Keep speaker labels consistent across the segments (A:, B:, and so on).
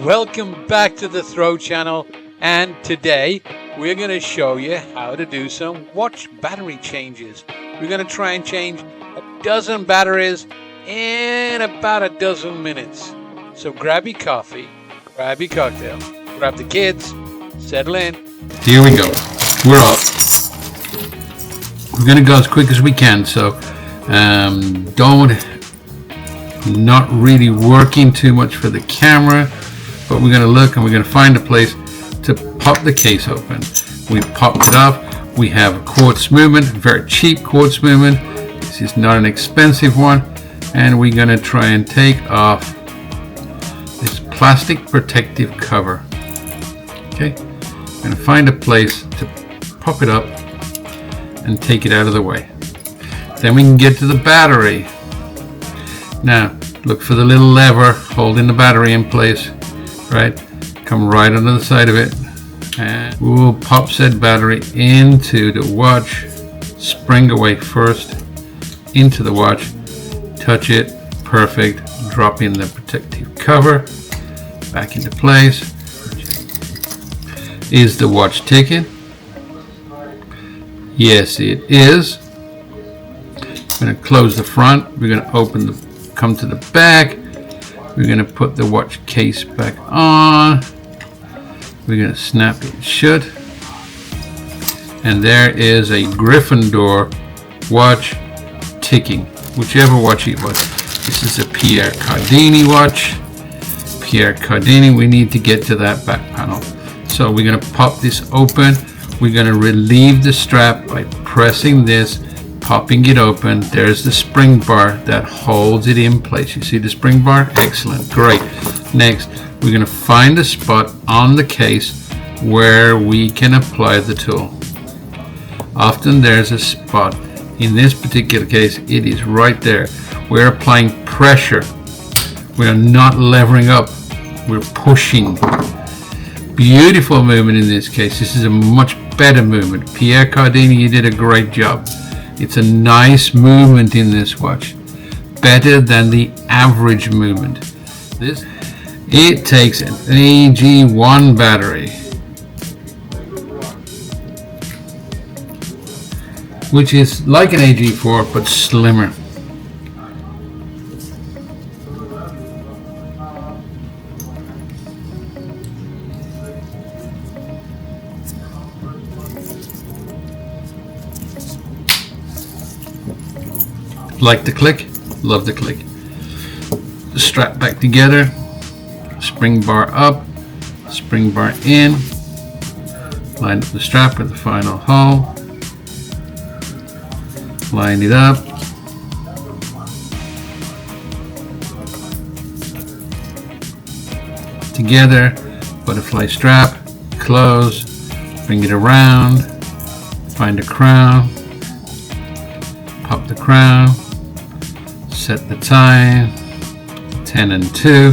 A: Welcome back to the Throw channel, and today we're going to show you how to do some watch battery changes. We're going to try and change a dozen batteries in about a dozen minutes. So grab your coffee, grab your cocktail, grab the kids, settle in.
B: Here we go. We're off. We're going to go as quick as we can, so not really working too much for the camera, but we're going to look and we're going to find a place to pop the case open. We popped it off. We have a quartz movement, very cheap quartz movement. This is not an expensive one, and we're going to try and take off this plastic protective cover. Okay, I'm going to find a place to pop it up and take it out of the way. Then we can get to the battery. Now look for the little lever holding the battery in place, right? Come right under the side of it, and we'll pop said battery into the watch. Spring away first into the watch, touch it, perfect. Drop in the protective cover back into place. Is the watch ticking? Yes, it is. We're going to close the front. We're going to come to the back. We're going to put the watch case back on. We're going to snap it shut. And there is a Gryffindor watch ticking, whichever watch it was. This is a Pierre Cardini watch. Pierre Cardini, we need to get to that back panel. So we're going to pop this open. We're going to relieve the strap by pressing this, popping it open. There's the spring bar that holds it in place. You see the spring bar? Excellent, great. Next, we're going to find a spot on the case where we can apply the tool. Often there's a spot. In this particular case, it is right there. We're applying pressure. We're not levering up. We're pushing. Beautiful movement in this case. This is a much better movement. Pierre Cardini, you did a great job. It's a nice movement in this watch. Better than the average movement. It takes an AG1 battery, which is like an AG4 but slimmer. Like the click, love the click. The strap back together, spring bar up, spring bar in, line up the strap with the final hole, line it up, together, butterfly strap, close, bring it around, find a crown, pop the crown, set the time, 10 and 2.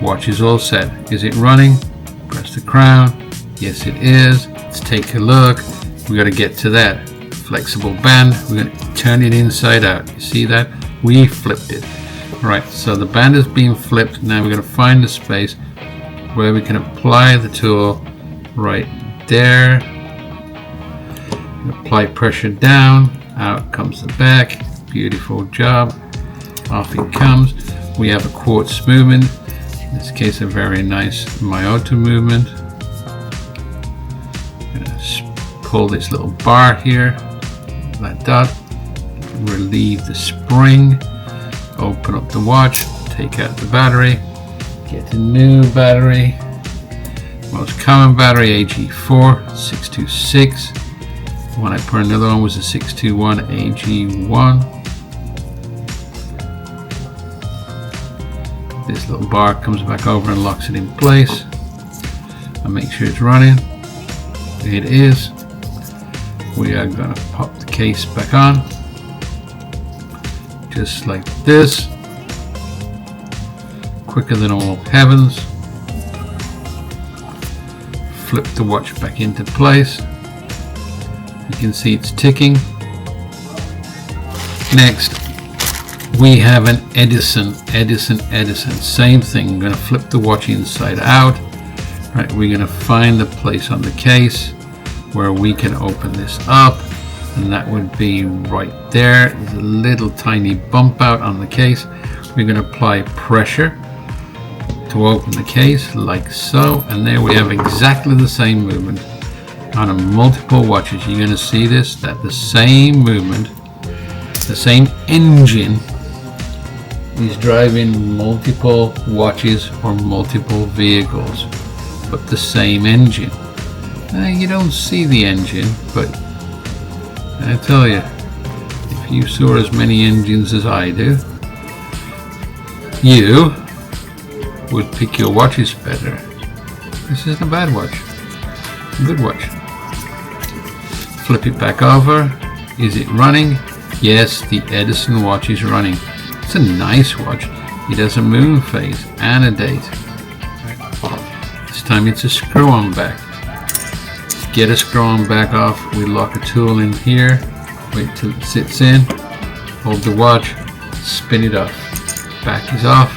B: Watch is all set. Is it running? Press the crown. Yes, it is. Let's take a look. We got to get to that flexible band. We're going to turn it inside out. You see that? We flipped it. Right, so the band is being flipped. Now we're going to find the space where we can apply the tool right there. Apply pressure down. Out comes the back. Beautiful job. Off it comes. We have a quartz movement. In this case, a very nice Miyota movement. I'm going to pull this little bar here, like that. Relieve the spring. Open up the watch. Take out the battery. Get a new battery. Most common battery, AG4 626. The one I put another one was a 621 AG1. This little bar comes back over and locks it in place. And make sure it's running. It is. We are going to pop the case back on. Just like this. Quicker than all heavens. Flip the watch back into place. You can see it's ticking. Next, we have an Edison. Same thing. I'm going to flip the watch inside out. Right, we're going to find the place on the case where we can open this up, and that would be right there. There's a little tiny bump out on the case. We're going to apply pressure to open the case like so, and there we have exactly the same movement on a multiple watches. You're going to see this, that the same movement, the same engine is driving multiple watches or multiple vehicles, but the same engine. You don't see the engine, but I tell you, if you saw as many engines as I do, you would pick your watches better. This isn't a bad watch, a good watch. Flip it back over. Is it running? Yes, the Edison watch is running. It's a nice watch. It has a moon phase and a date. This time it's a screw-on back. Get a screw-on back off. We lock a tool in here. Wait till it sits in. Hold the watch. Spin it off. Back is off.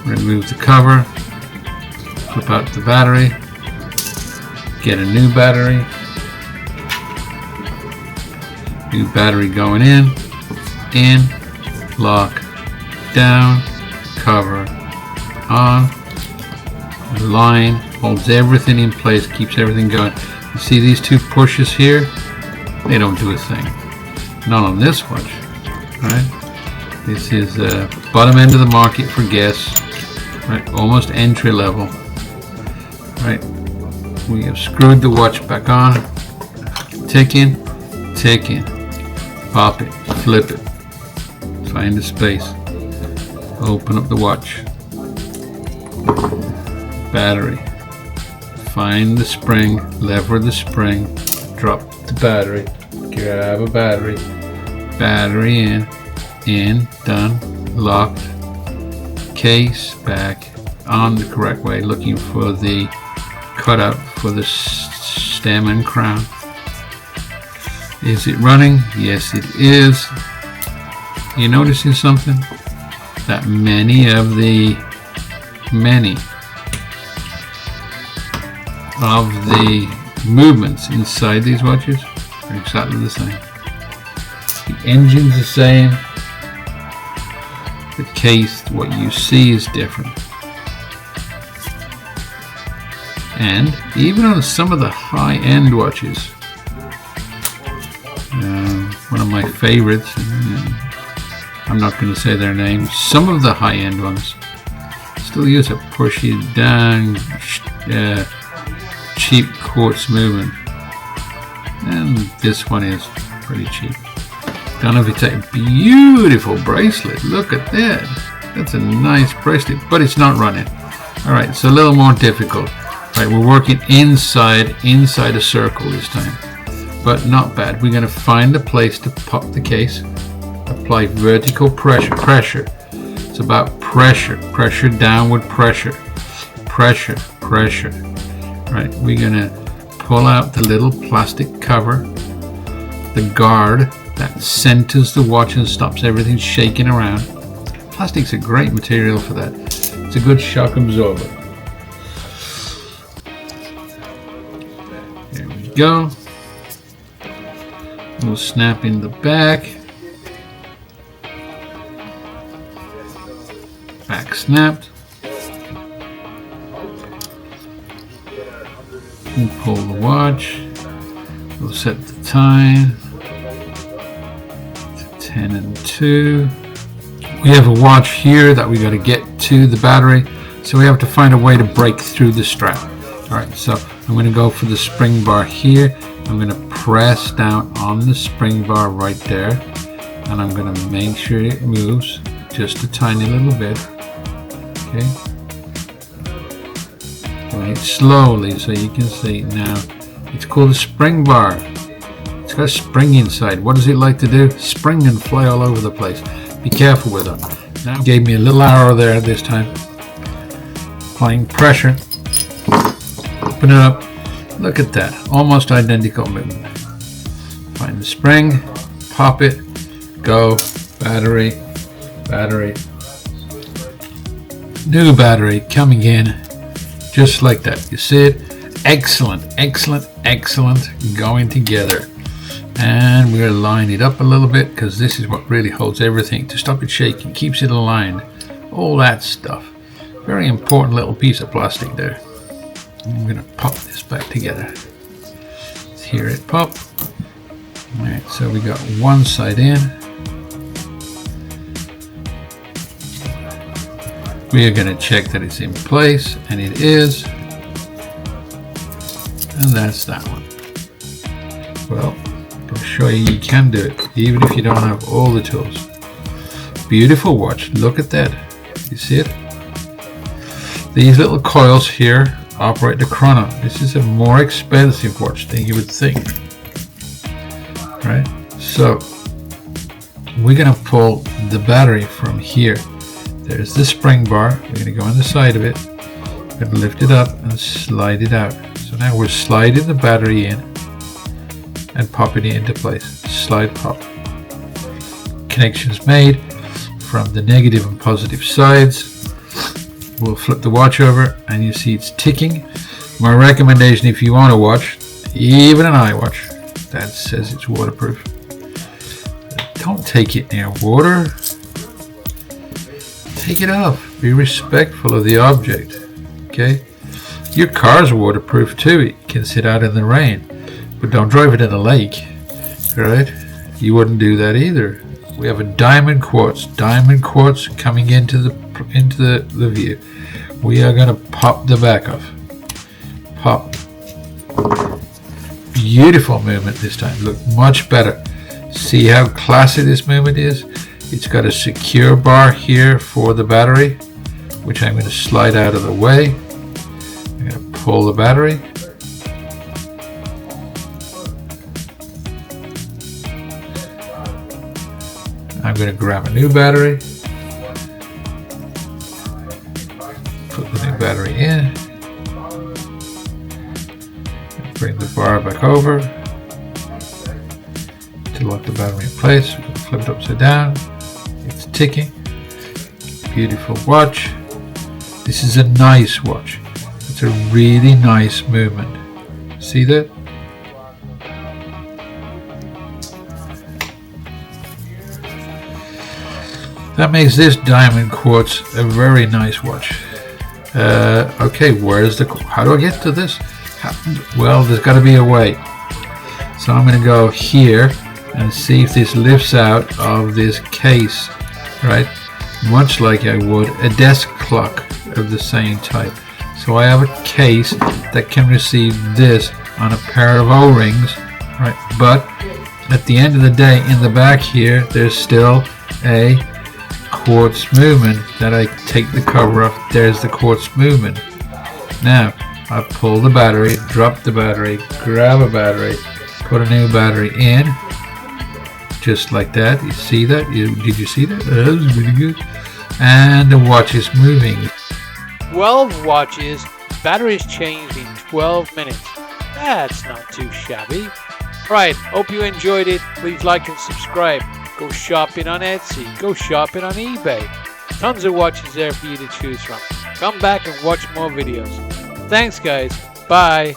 B: Remove the cover. Flip out the battery. Get a new battery. New battery going in, lock, down, cover, on, line, holds everything in place, keeps everything going. You see these two pushes here? They don't do a thing. Not on this watch, right? This is bottom end of the market for guests, right? Almost entry level, right? We have screwed the watch back on, ticking, pop it, flip it, find the space, open up the watch, battery, find the spring, lever the spring, drop the battery, grab a battery, battery in, done, locked, case back on the correct way, looking for the cutout for the stem and crown. Is it running? Yes, it is. You're noticing something? That many of the movements inside these watches are exactly the same. The engine's the same. The case, what you see is different. And even on some of the high-end watches, one of my favorites, I'm not going to say their names, some of the high-end ones still use a push it down cheap quartz movement, and this one is pretty cheap. Don't know if it's a beautiful bracelet. Look at that. That's a nice bracelet, but it's not running. Alright, it's a little more difficult. Right, we're working inside a circle this time, but not bad. We're going to find a place to pop the case, apply vertical pressure. It's about pressure, downward pressure. Right, we're going to pull out the little plastic cover, the guard that centers the watch and stops everything shaking around. Plastic's a great material for that. It's a good shock absorber. There we go. We'll snap in the back. Back snapped. We'll pull the watch. We'll set the time to 10 and 2. We have a watch here that we got to get to the battery, so we have to find a way to break through the strap. Alright, so I'm going to go for the spring bar here. I'm going to press down on the spring bar right there, and I'm going to make sure it moves just a tiny little bit. Okay, doing it slowly so you can see. Now it's called a spring bar. It's got a spring inside. What does it like to do? Spring and fly all over the place. Be careful with it. Now gave me a little arrow there this time. Applying pressure. Open it up. Look at that. Almost identical movement. Find the spring, pop it, go, battery, battery, new battery coming in, just like that. You see it? Excellent, excellent, excellent, going together. And we're lining it up a little bit because this is what really holds everything to stop it shaking, keeps it aligned, all that stuff. Very important little piece of plastic there. I'm going to pop this back together. Let's hear it pop. Alright, so we got one side in. We are going to check that it's in place, and it is. And that's that one. Well, I'll show you can do it, even if you don't have all the tools. Beautiful watch. Look at that. You see it? These little coils here operate the chrono. This is a more expensive watch than you would think. Right? So we're going to pull the battery from here. There's the spring bar. We're going to go on the side of it. We're going to lift it up and slide it out. So now we're sliding the battery in and popping it into place. Slide, pop. Connections made from the negative and positive sides. We'll flip the watch over and you see it's ticking. My recommendation, if you want to watch, even an iWatch that says it's waterproof, don't take it near water. Take it off. Be respectful of the object. Okay? Your car's waterproof too. It can sit out in the rain, but don't drive it in a lake. Right? You wouldn't do that either. We have a diamond quartz coming into the view. We are going to pop the back off. Pop. Beautiful movement this time. Look, much better. See how classy this movement is? It's got a secure bar here for the battery, which I'm going to slide out of the way. I'm going to pull the battery. I'm going to grab a new battery. Put the new battery in. Bring the bar back over to lock the battery in place. Flip it upside down. It's ticking. Beautiful watch. This is a nice watch. It's a really nice movement. See that? That makes this diamond quartz a very nice watch. Okay, how do I get to this? Well, there's got to be a way. So I'm going to go here and see if this lifts out of this case, right? Much like I would a desk clock of the same type. So I have a case that can receive this on a pair of O-rings, right? But at the end of the day, in the back here, there's still a quartz movement that I take the cover off. There's the quartz movement. Now I pull the battery, drop the battery, grab a battery, put a new battery in, just like that. You see that? Did you see that? That was really good. And the watch is moving.
A: 12 watches, batteries changed in 12 minutes. That's not too shabby. Right, hope you enjoyed it. Please like and subscribe. Go shopping on Etsy. Go shopping on eBay. Tons of watches there for you to choose from. Come back and watch more videos. Thanks guys. Bye.